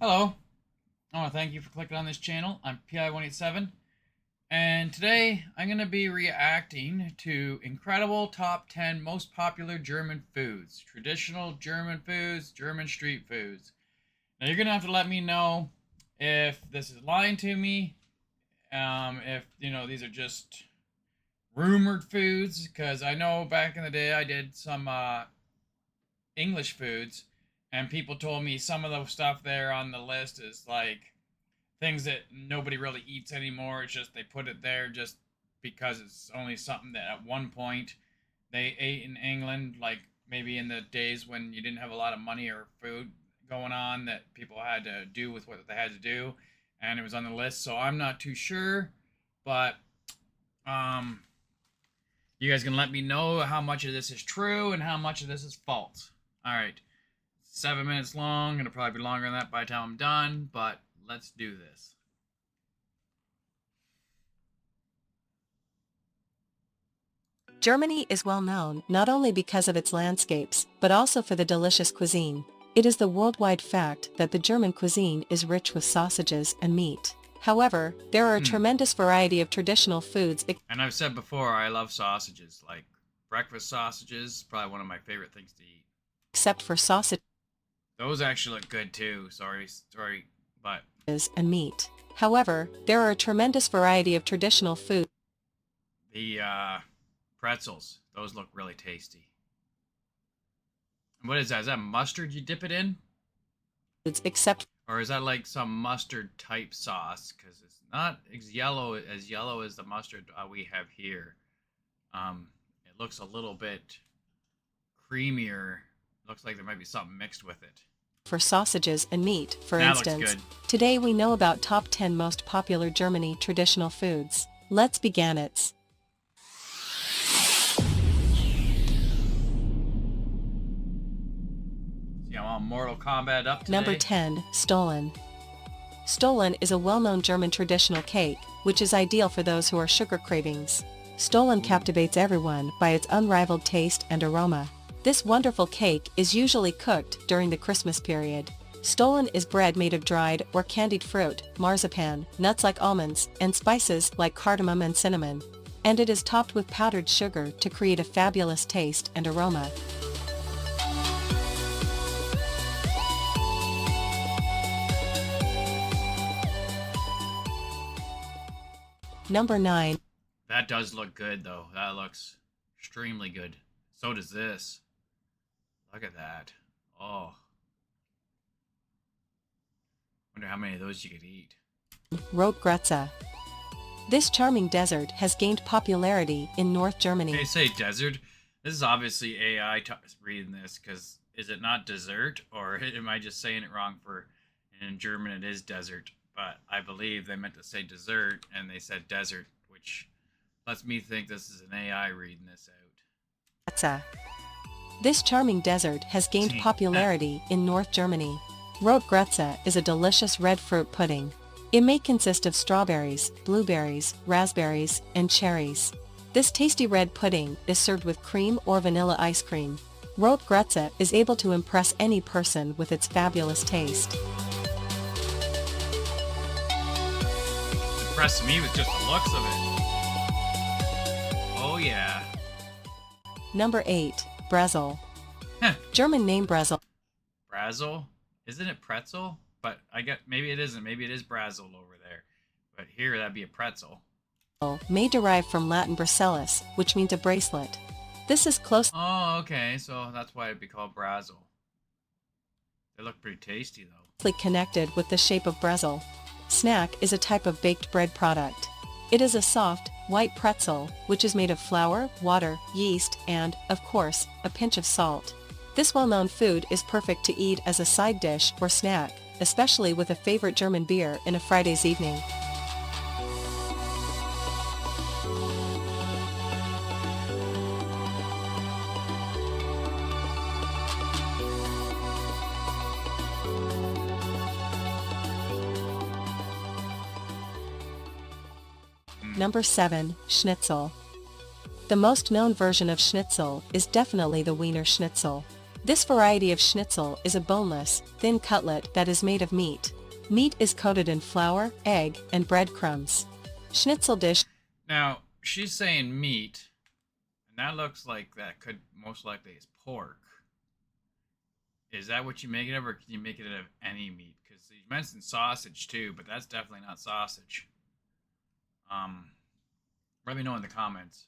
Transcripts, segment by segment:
Hello, I want to thank you for clicking on this channel. I'm PI187, and today I'm going to be reacting to incredible top 10 most popular German foods, traditional German foods, German street foods. Now you're going to have to let me know if this is lying to me, if these are just rumored foods, because I know back in the day I did some English foods, and people told me some of the stuff there on the list is like things that nobody really eats anymore. It's just they put it there just because it's only something that at one point they ate in England, like maybe in the days when you didn't have a lot of money or food going on that people had to do with what they had to do, and it was on the list. So I'm not too sure, but um, you guys can let me know how much of this is true and how much of this is false. All right. 7 minutes long. It'll probably be longer than that by the time I'm done, but let's do this. Germany is well known not only because of its landscapes, but also for the delicious cuisine. It is the worldwide fact that the German cuisine is rich with sausages and meat. However, there are a tremendous variety of traditional foods. And I've said before, I love sausages. Like breakfast sausages, probably one of my favorite things to eat. Except for sausages. Those actually look good too. Sorry, but And meat. However, there are a tremendous variety of traditional foods. The pretzels, those look really tasty. What is that? Is that mustard you dip it in? Except, or is that like some mustard type sauce? Because it's not as yellow as the mustard we have here. It looks a little bit creamier. Looks like there might be something mixed with it. For sausages and meat, for that instance. Looks good. Today we know about top 10 most popular Germany traditional foods. Let's begin it. See, I'm on Mortal Kombat up today. Number 10, Stollen. Stollen is a well-known German traditional cake, which is ideal for those who are sugar cravings. Stollen captivates everyone by its unrivaled taste and aroma. This wonderful cake is usually cooked during the Christmas period. Stollen is bread made of dried or candied fruit, marzipan, nuts like almonds, and spices like cardamom and cinnamon. And it is topped with powdered sugar to create a fabulous taste and aroma. Number 9. That does look good though. That looks extremely good. So does this. Look at that. Oh. Wonder how many of those you could eat. Rotgrütze. This charming dessert has gained popularity in North Germany. They say desert. This is obviously AI reading this, because is it not dessert, or am I just saying it wrong? In German it is desert, but I believe they meant to say dessert and they said desert, which lets me think this is an AI reading this out. This charming dessert has gained popularity in North Germany. Rotgrütze is a delicious red fruit pudding. It may consist of strawberries, blueberries, raspberries, and cherries. This tasty red pudding is served with cream or vanilla ice cream. Rotgrütze is able to impress any person with its fabulous taste. Impressed me with just the looks of it. Oh yeah. Number 8. Brezel. German name Brezel. Brazel? Isn't it pretzel? But I get, maybe it isn't. Maybe it is Brazel over there. But here that'd be a pretzel. May derive from Latin bracelis, which means a bracelet. This is close. Oh, okay. So that's why it'd be called Brazel. They look pretty tasty though. Connected with the shape of Brezel. Snack is a type of baked bread product. It is a soft, white pretzel, which is made of flour, water, yeast, and, of course, a pinch of salt. This well-known food is perfect to eat as a side dish or snack, especially with a favorite German beer in a Friday's evening. Number 7. Schnitzel. The most known version of schnitzel is definitely the Wiener Schnitzel. This variety of schnitzel is a boneless, thin cutlet that is made of meat. Meat is coated in flour, egg, and breadcrumbs. Schnitzel dish. Now, she's saying meat, and that looks like that could most likely is pork. Is that what you make it of, or can you make it out of any meat? Because you mentioned sausage too, but that's definitely not sausage. Let me know in the comments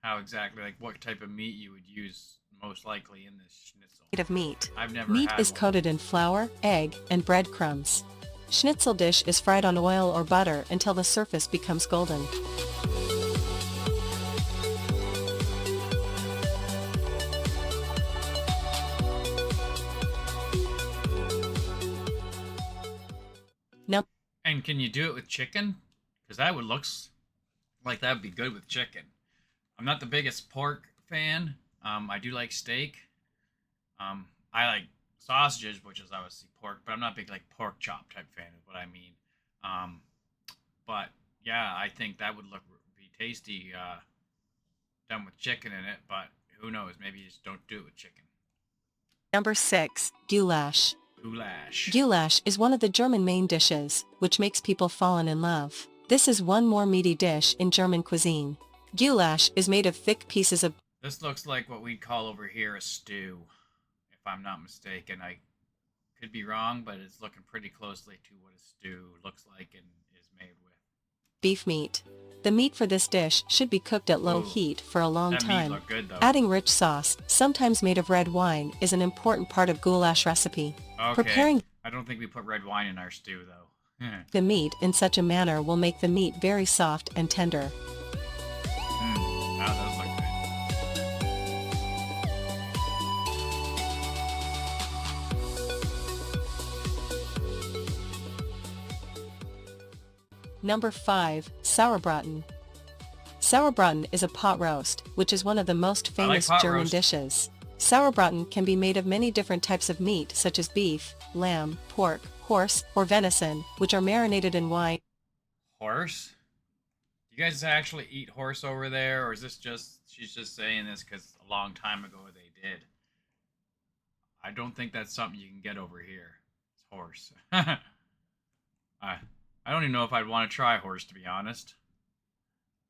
how exactly, like what type of meat you would use most likely in this schnitzel. Of meat. I've never Meat had is one. coated in flour, egg, and breadcrumbs. Schnitzel dish is fried on oil or butter until the surface becomes golden. Now, And can you do it with chicken? Because that would looks like that would be good with chicken. I'm not the biggest pork fan. I do like steak. I like sausages, which is obviously pork, but I'm not a big like pork chop type fan is what I mean. But yeah, I think that would be tasty done with chicken in it, but who knows? Maybe you just don't do it with chicken. number 6, goulash. Goulash. Goulash is one of the German main dishes, which makes people fallen in love. This is one more meaty dish in German cuisine. Goulash is made of thick pieces of. This looks like what we'd call over here a stew, if I'm not mistaken. I could be wrong, but it's looking pretty closely to what a stew looks like and is made with. Beef meat. The meat for this dish should be cooked at low heat for a long That meat time. looked good, though. Adding rich sauce, sometimes made of red wine, is an important part of goulash recipe. Okay. Preparing I don't think we put red wine in our stew, though. the meat in such a manner will make the meat very soft and tender. That does look Number 5, Sauer Braten. Sauer Braten is a pot roast, which is one of the most famous pot German roast. dishes. Sauer Braten can be made of many different types of meat such as beef, lamb, pork, horse, or venison, which are marinated in wine. Horse? You guys actually eat horse over there, or is this just she's just saying this because a long time ago they did? I don't think that's something you can get over here. It's horse. I don't even know if I'd want to try horse, to be honest.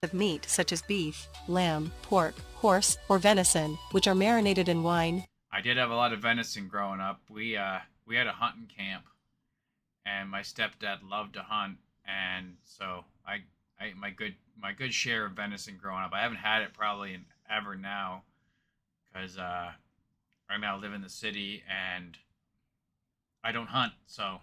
Of meat such as beef, lamb, pork, horse, or venison, which are marinated in wine. I did have a lot of venison growing up. We had a hunting camp, and my stepdad loved to hunt, and so I ate my good share of venison growing up. I haven't had it probably in ever now, because I now live in the city and I don't hunt, so.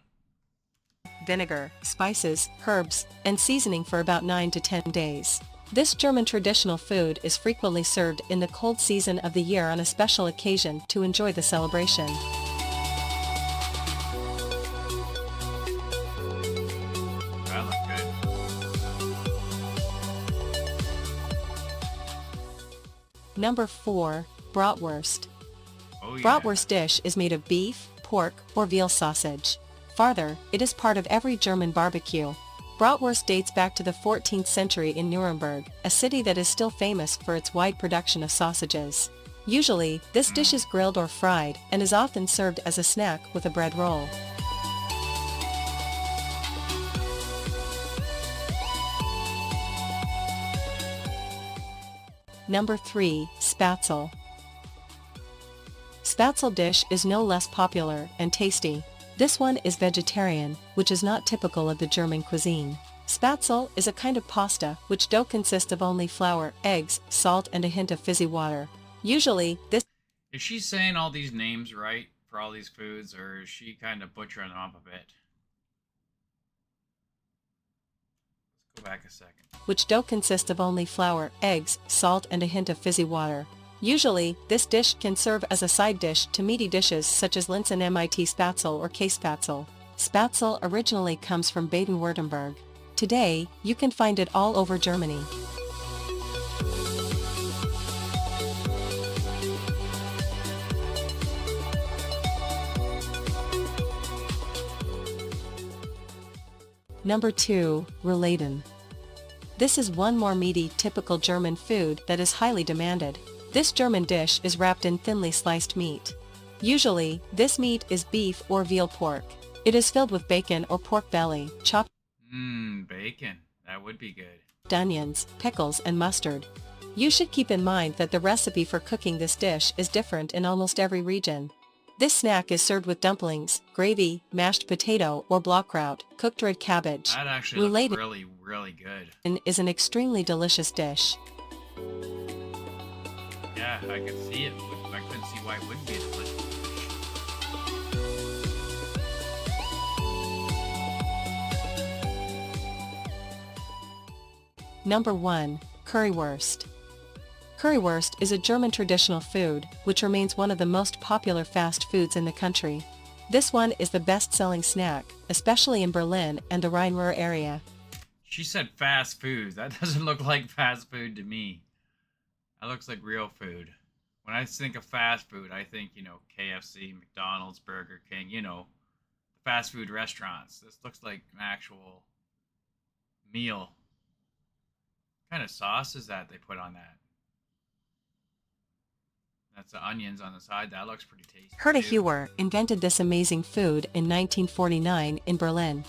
Vinegar, spices, herbs, and seasoning for about 9 to 10 days. This German traditional food is frequently served in the cold season of the year on a special occasion to enjoy the celebration. That looked good. Number 4, Broughtwurst. Oh yeah. Broughtwurst dish is made of beef, pork, or veal sausage. Farther, it is part of every German barbecue. Broughtwurst dates back to the 14th century in Nuremberg, a city that is still famous for its wide production of sausages. Usually, this dish is grilled or fried, and is often served as a snack with a bread roll. Number 3, Spatzel. Spatzel dish is no less popular and tasty. This one is vegetarian, which is not typical of the German cuisine. Spatzel is a kind of pasta, which dough consists of only flour, eggs, salt, and a hint of fizzy water. Usually, this. Is she saying all these names right for all these foods, or is she kind of butchering them up a bit? Let's go back a second. Which dough consists of only flour, eggs, salt, and a hint of fizzy water. Usually, this dish can serve as a side dish to meaty dishes such as Linsen mit Spatzel or Käsespatzel. Spatzel originally comes from Baden-Württemberg. Today, you can find it all over Germany. Number 2, Relen. This is one more meaty, typical German food that is highly demanded. This German dish is wrapped in thinly sliced meat. Usually, this meat is beef or veal pork. It is filled with bacon or pork belly, chopped Bacon. That would be good. onions, pickles, and mustard. You should keep in mind that the recipe for cooking this dish is different in almost every region. This snack is served with dumplings, gravy, mashed potato or Blaukraut, cooked red cabbage. That actually looks really, really good. Is an extremely delicious dish. Yeah, I could see it. I couldn't see why it wouldn't be a delicious dish. Number 1. Currywurst. Currywurst is a German traditional food, which remains one of the most popular fast foods in the country. This one is the best-selling snack, especially in Berlin and the Rhine-Ruhr area. She said fast food. That doesn't look like fast food to me. That looks like real food. When I think of fast food, I think, KFC, McDonald's, Burger King, fast food restaurants. This looks like an actual meal. What kind of sauce is that they put on that? That's the onions on the side. That looks pretty tasty. Herta too. Heuer invented this amazing food in 1949 in Berlin.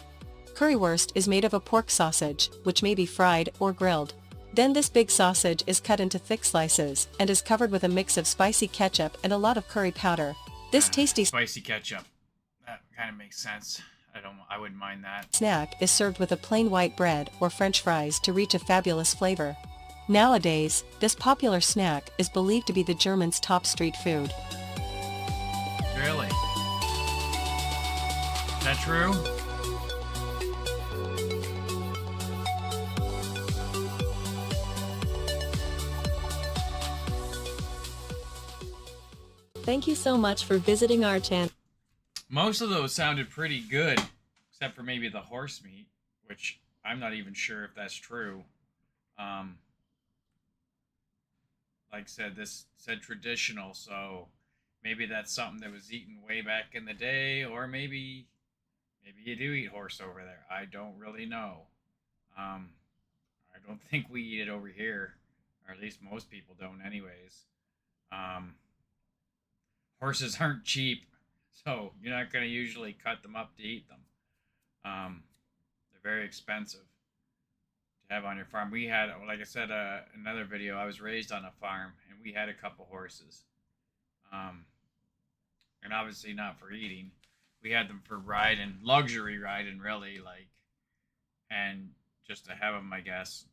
Currywurst is made of a pork sausage, which may be fried or grilled. Then this big sausage is cut into thick slices, and is covered with a mix of spicy ketchup and a lot of curry powder. This tasty spicy ketchup. That kind of makes sense. I wouldn't mind that. snack is served with a plain white bread or French fries to reach a fabulous flavor. Nowadays, this popular snack is believed to be the Germans' top street food. Really? Is that true? Thank you so much for visiting our channel. Most of those sounded pretty good, except for maybe the horse meat, which I'm not even sure if that's true. Like I said, this said traditional, so maybe that's something that was eaten way back in the day, or maybe you do eat horse over there. I don't really know. I don't think we eat it over here, or at least most people don't anyways. Horses aren't cheap, so you're not going to usually cut them up to eat them. They're very expensive to have on your farm. We had, like I said, another video, I was raised on a farm, and we had a couple horses. And obviously not for eating. We had them for riding, luxury riding, really, and just to have them, I guess.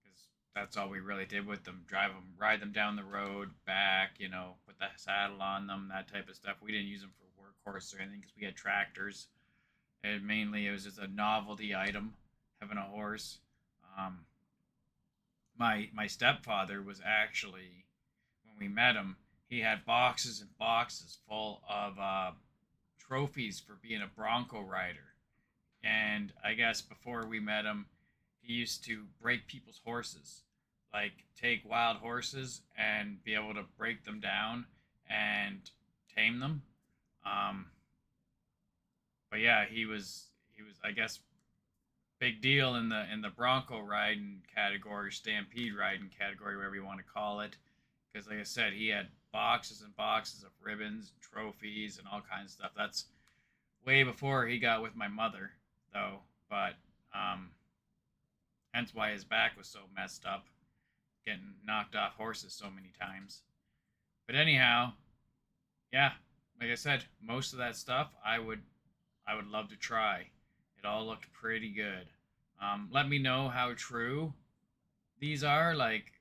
Because that's all we really did with them. Drive them, ride them down the road, back, put the saddle on them, that type of stuff. We didn't use them for workhorse or anything because we had tractors. And mainly it was just a novelty item, having a horse. My stepfather was actually, when we met him, he had boxes and boxes full of trophies for being a bronco rider. And I guess before we met him, he used to break people's horses. Like, take wild horses and be able to break them down and tame them. But yeah, he was I guess big deal in the bronco riding category, stampede riding category, whatever you want to call it. Because like I said, he had boxes and boxes of ribbons, and trophies, and all kinds of stuff. That's way before he got with my mother, though. But hence why his back was so messed up, getting knocked off horses so many times. But anyhow, yeah, like I said, most of that stuff I would love to try. It all looked pretty good. Let me know how true these are. Like,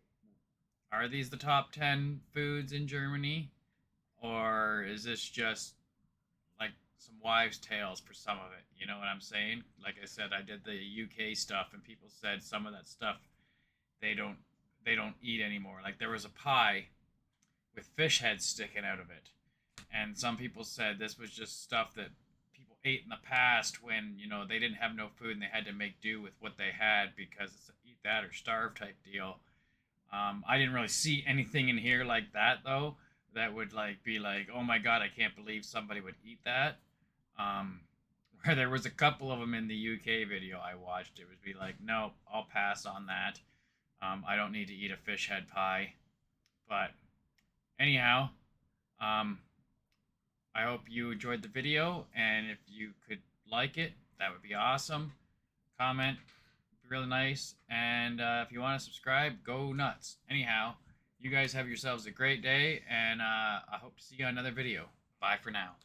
are these the top 10 foods in Germany? Or is this just like some wives' tales for some of it? You know what I'm saying? Like I said, I did the UK stuff, and people said some of that stuff they don't eat anymore. Like, there was a pie with fish heads sticking out of it. And some people said this was just stuff that people ate in the past when, they didn't have no food and they had to make do with what they had because it's an eat that or starve type deal. I didn't really see anything in here like that, though, that would be like, oh my God, I can't believe somebody would eat that. Where there was a couple of them in the UK video I watched, it would be like, no, I'll pass on that. I don't need to eat a fish head pie. But anyhow, I hope you enjoyed the video, and if you could like it, that would be awesome. Comment, be really nice, and if you want to subscribe, go nuts. Anyhow, you guys have yourselves a great day, and I hope to see you on another video. Bye for now.